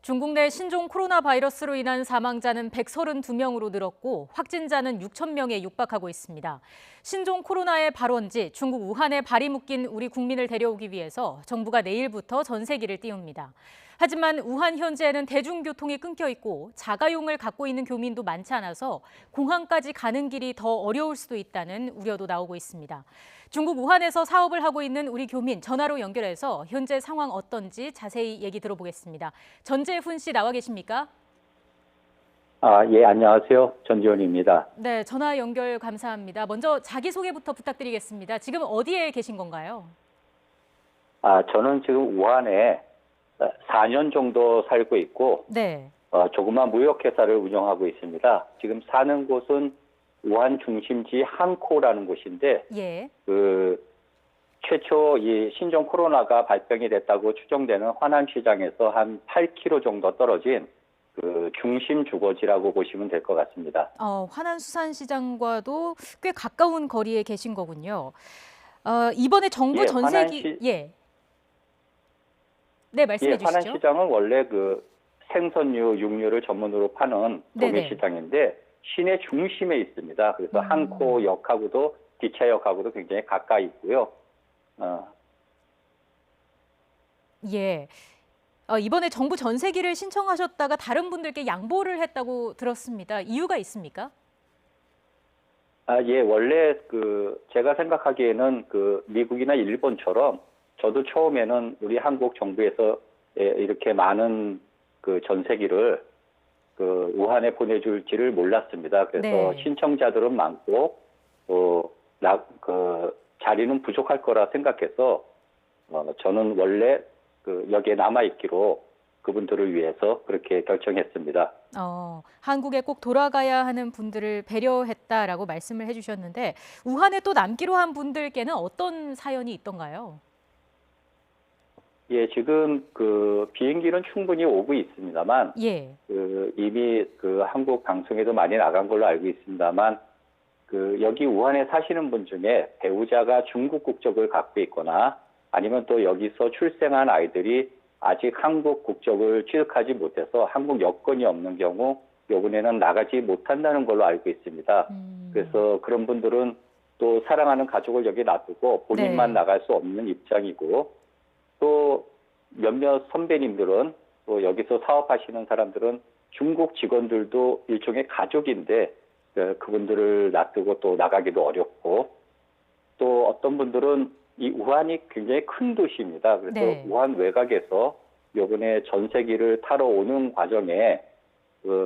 중국 내 신종 코로나 바이러스로 인한 사망자는 132명으로 늘었고 확진자는 6천 명에 육박하고 있습니다. 신종 코로나의 발원지 중국 우한에 발이 묶인 우리 국민을 데려오기 위해서 정부가 내일부터 전세기를 띄웁니다. 하지만 우한 현재는 대중교통이 끊겨 있고 자가용을 갖고 있는 교민도 많지 않아서 공항까지 가는 길이 더 어려울 수도 있다는 우려도 나오고 있습니다. 중국 우한에서 사업을 하고 있는 우리 교민 전화로 연결해서 현재 상황 어떤지 자세히 얘기 들어보겠습니다. 전재훈 씨 나와 계십니까? 예, 안녕하세요. 전지훈입니다. 네, 전화 연결 감사합니다. 먼저 자기소개부터 부탁드리겠습니다. 지금 어디에 계신 건가요? 저는 지금 우한에 4년 정도 살고 있고, 네. 조그만 무역회사를 운영하고 있습니다. 지금 사는 곳은 우한 중심지 한코라는 곳인데, 예. 최초 이 신종 코로나가 발병이 됐다고 추정되는 화난시장에서 한 8km 정도 떨어진 중심 주거지라고 보시면 될 것 같습니다. 화난수산시장과도 꽤 가까운 거리에 계신 거군요. 이번에 정부 예, 전세기, 네, 말씀해 주시죠. 화난시장은 원래 생선류, 육류를 전문으로 파는 네네. 도매시장인데 시내 중심에 있습니다. 그래서 한코역하고도 기차역하고도 굉장히 가까이 있고요. 예. 이번에 정부 전세기를 신청하셨다가 다른 분들께 양보를 했다고 들었습니다. 이유가 있습니까? 예, 원래 제가 생각하기에는 미국이나 일본처럼 저도 처음에는 우리 한국 정부에서 이렇게 많은 전세기를 우한에 보내줄지를 몰랐습니다. 그래서 네. 신청자들은 많고 자리는 부족할 거라 생각해서 저는 원래 여기에 남아 있기로 그분들을 위해서 그렇게 결정했습니다. 한국에 꼭 돌아가야 하는 분들을 배려했다라고 말씀을 해주셨는데 우한에 또 남기로 한 분들께는 어떤 사연이 있던가요? 예, 지금 비행기는 충분히 오고 있습니다만 예. 이미 한국 방송에도 많이 나간 걸로 알고 있습니다만 여기 우한에 사시는 분 중에 배우자가 중국 국적을 갖고 있거나 아니면 또 여기서 출생한 아이들이 아직 한국 국적을 취득하지 못해서 한국 여권이 없는 경우 이번에는 나가지 못한다는 걸로 알고 있습니다. 그래서 그런 분들은 또 사랑하는 가족을 여기 놔두고 본인만 네. 나갈 수 없는 입장이고 또 몇몇 선배님들은 또 여기서 사업하시는 사람들은 중국 직원들도 일종의 가족인데 그분들을 놔두고 또 나가기도 어렵고 또 어떤 분들은 이 우한이 굉장히 큰 도시입니다. 그래서 네. 우한 외곽에서 이번에 전세기를 타러 오는 과정에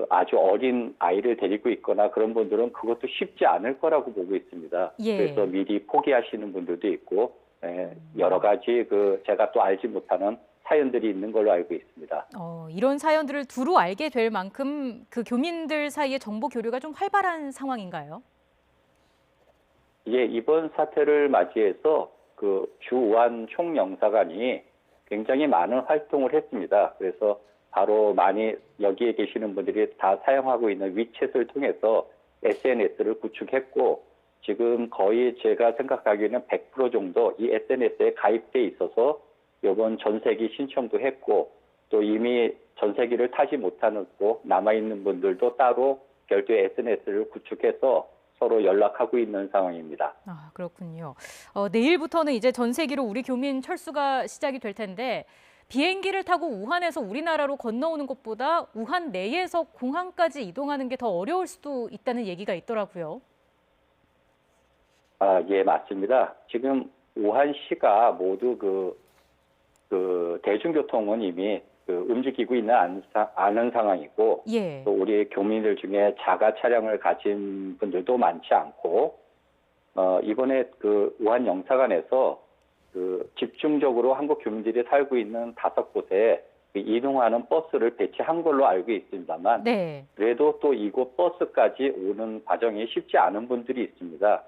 아주 어린 아이를 데리고 있거나 그런 분들은 그것도 쉽지 않을 거라고 보고 있습니다. 예. 그래서 미리 포기하시는 분들도 있고 여러 가지 제가 또 알지 못하는 사연들이 있는 걸로 알고 있습니다. 이런 사연들을 두루 알게 될 만큼 그 교민들 사이에 정보 교류가 좀 활발한 상황인가요? 예, 이번 사태를 맞이해서 주 우한 총영사관이 굉장히 많은 활동을 했습니다. 그래서 바로 많이 여기에 계시는 분들이 다 사용하고 있는 위챗을 통해서 SNS를 구축했고 지금 거의 제가 생각하기에는 100% 정도 이 SNS에 가입돼 있어서 이번 전세기 신청도 했고 또 이미 전세기를 타지 못하고 남아있는 분들도 따로 별도의 SNS를 구축해서 서로 연락하고 있는 상황입니다. 그렇군요. 내일부터는 이제 전세기로 우리 교민 철수가 시작이 될 텐데 비행기를 타고 우한에서 우리나라로 건너오는 것보다 우한 내에서 공항까지 이동하는 게 더 어려울 수도 있다는 얘기가 있더라고요. 예, 맞습니다. 지금 우한시가 모두 대중교통은 이미 움직이고 있는 않은 상황이고 예. 또 우리 교민들 중에 자가 차량을 가진 분들도 많지 않고 이번에 우한 영사관에서 집중적으로 한국 교민들이 살고 있는 5곳에 이동하는 버스를 배치한 걸로 알고 있습니다만 네. 그래도 또 이곳 버스까지 오는 과정이 쉽지 않은 분들이 있습니다.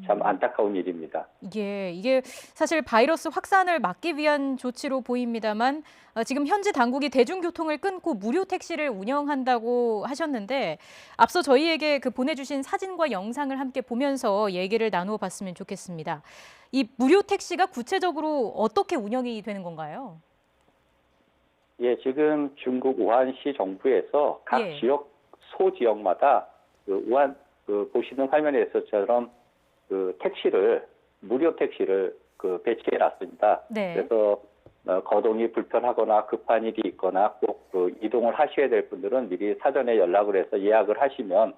참 안타까운 일입니다. 이게 사실 바이러스 확산을 막기 위한 조치로 보입니다만 지금 현지 당국이 대중교통을 끊고 무료 택시를 운영한다고 하셨는데 앞서 저희에게 보내주신 사진과 영상을 함께 보면서 얘기를 나누어 봤으면 좋겠습니다. 이 무료 택시가 구체적으로 어떻게 운영이 되는 건가요? 예, 지금 중국 우한시 정부에서 각 예. 지역 소지역마다 그 우한 그 보시는 화면에서처럼 그 택시를 무료 택시를 그 배치해 놨습니다. 네. 그래서 거동이 불편하거나 급한 일이 있거나 꼭 그 이동을 하셔야 될 분들은 미리 사전에 연락을 해서 예약을 하시면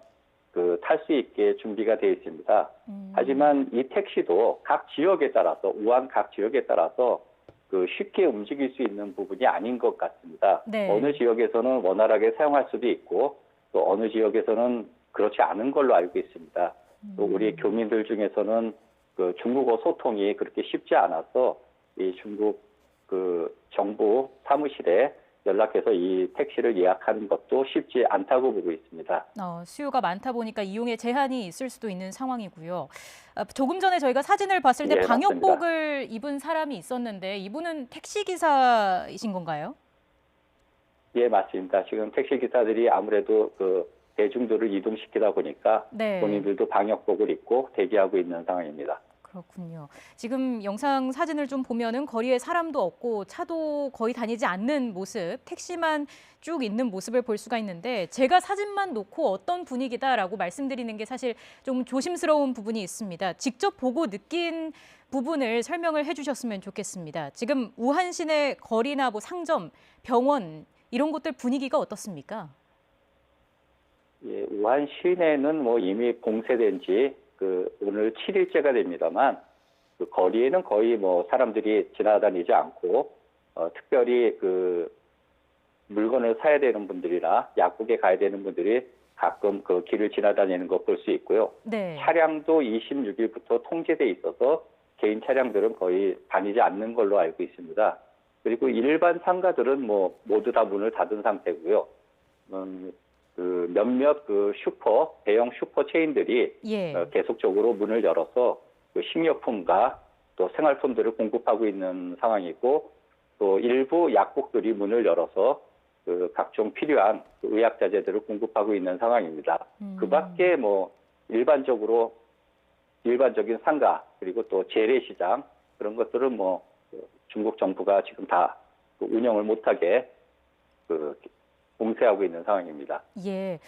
그 탈 수 있게 준비가 되어 있습니다. 하지만 이 택시도 각 지역에 따라서 우한 각 지역에 따라서 그 쉽게 움직일 수 있는 부분이 아닌 것 같습니다. 네. 어느 지역에서는 원활하게 사용할 수도 있고 또 어느 지역에서는 그렇지 않은 걸로 알고 있습니다. 또 우리 교민들 중에서는 그 중국어 소통이 그렇게 쉽지 않아서 이 중국 그 정부 사무실에 연락해서 이 택시를 예약하는 것도 쉽지 않다고 보고 있습니다. 수요가 많다 보니까 이용에 제한이 있을 수도 있는 상황이고요. 조금 전에 저희가 사진을 봤을 때 예, 방역복을 입은 사람이 있었는데 이분은 택시 기사이신 건가요? 예, 맞습니다. 지금 택시 기사들이 아무래도 그 대중들을 이동시키다 보니까 네. 본인들도 방역복을 입고 대기하고 있는 상황입니다. 그렇군요. 지금 영상 사진을 좀 보면은 거리에 사람도 없고 차도 거의 다니지 않는 모습, 택시만 쭉 있는 모습을 볼 수가 있는데 제가 사진만 놓고 어떤 분위기다라고 말씀드리는 게 사실 좀 조심스러운 부분이 있습니다. 직접 보고 느낀 부분을 설명을 해주셨으면 좋겠습니다. 지금 우한 시내 거리나 뭐 상점, 병원 이런 곳들 분위기가 어떻습니까? 예, 우한 시내는 뭐 이미 봉쇄된 지 그 오늘 7일째가 됩니다만 그 거리에는 거의 뭐 사람들이 지나다니지 않고 특별히 그 물건을 사야 되는 분들이나 약국에 가야 되는 분들이 가끔 그 길을 지나다니는 거 볼 수 있고요. 네. 차량도 26일부터 통제돼 있어서 개인 차량들은 거의 다니지 않는 걸로 알고 있습니다. 그리고 일반 상가들은 뭐 모두 다 문을 닫은 상태고요. 그 몇몇 그 대형 슈퍼 체인들이 예. 계속적으로 문을 열어서 그 식료품과 또 생활품들을 공급하고 있는 상황이고 또 일부 약국들이 문을 열어서 그 각종 필요한 그 의약자재들을 공급하고 있는 상황입니다. 그 밖에 뭐 일반적인 상가 그리고 또 재래시장 그런 것들은 뭐 중국 정부가 지금 다 운영을 못하게 봉쇄하고 있는 상황입니다. 예.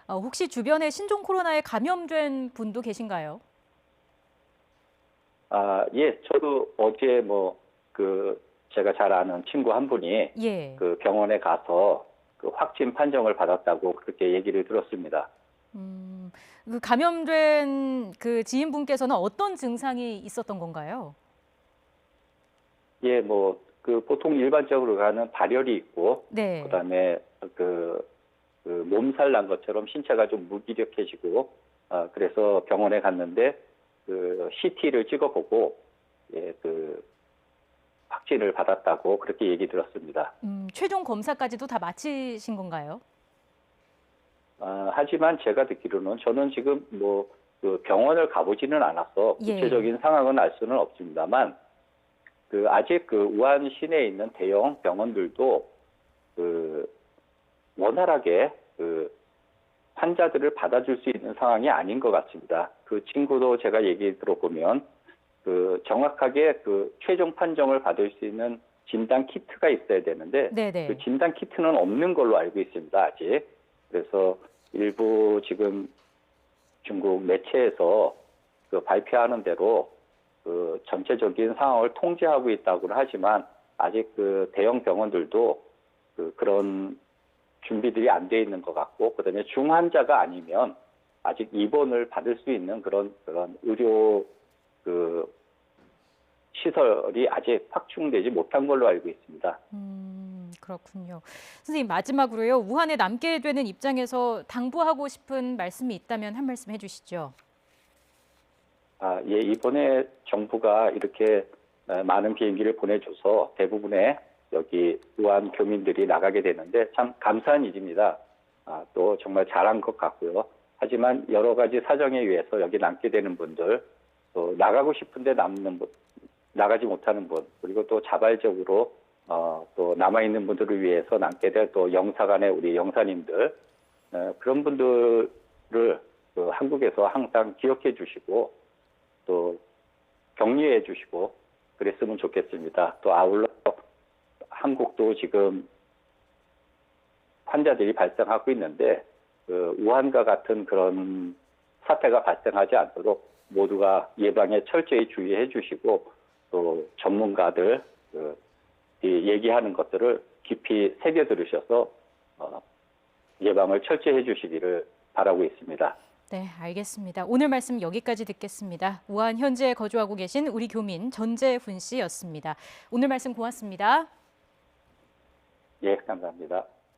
혹시 주변에 신종 코로나에 감염된 분도 계신가요? 예, 저도 어제 제가 잘 아는 친구 한 분이 예. 그 병원에 가서 그 확진 판정을 받았다고 그렇게 얘기를 들었습니다. 그 감염된 그 지인분께서는 어떤 증상이 있었던 건가요? 예, 그 보통 일반적으로 가는 발열이 있고, 네. 그다음에 그 몸살 난 것처럼 신체가 좀 무기력해지고, 그래서 병원에 갔는데 그 CT를 찍어보고, 예, 그 확진을 받았다고 그렇게 얘기 들었습니다. 최종 검사까지도 다 마치신 건가요? 하지만 제가 듣기로는 저는 지금 그 병원을 가보지는 않아서 예. 구체적인 상황은 알 수는 없습니다만, 아직 그 우한 시내에 있는 대형 병원들도 원활하게 환자들을 받아줄 수 있는 상황이 아닌 것 같습니다. 그 친구도 제가 얘기 들어보면 정확하게 최종 판정을 받을 수 있는 진단 키트가 있어야 되는데 네네. 그 진단 키트는 없는 걸로 알고 있습니다. 아직. 그래서 일부 지금 중국 매체에서 발표하는 대로 전체적인 상황을 통제하고 있다고는 하지만 아직 대형 병원들도 그런 준비들이 안 돼 있는 것 같고 그다음에 중환자가 아니면 아직 입원을 받을 수 있는 그런 의료 시설이 아직 확충되지 못한 걸로 알고 있습니다. 그렇군요. 선생님 마지막으로요. 우한에 남게 되는 입장에서 당부하고 싶은 말씀이 있다면 한 말씀 해주시죠. 예, 이번에 정부가 이렇게 많은 비행기를 보내줘서 대부분의 여기 우한 교민들이 나가게 되는데 참 감사한 일입니다. 또 정말 잘한 것 같고요. 하지만 여러 가지 사정에 의해서 여기 남게 되는 분들, 또 나가고 싶은데 나가지 못하는 분, 그리고 또 자발적으로 또 남아있는 분들을 위해서 남게 될 또 영사관의 우리 영사님들, 그런 분들을 한국에서 항상 기억해 주시고 또 격려해 주시고 그랬으면 좋겠습니다. 또 아울러 한국도 지금 환자들이 발생하고 있는데 그 우한과 같은 그런 사태가 발생하지 않도록 모두가 예방에 철저히 주의해 주시고 또 전문가들 이 얘기하는 것들을 깊이 새겨 들으셔서 예방을 철저히 해 주시기를 바라고 있습니다. 네, 알겠습니다. 오늘 말씀 여기까지 듣겠습니다. 우한 현지에 거주하고 계신 우리 교민 전재훈 씨였습니다. 오늘 말씀 고맙습니다. 예, 감사합니다.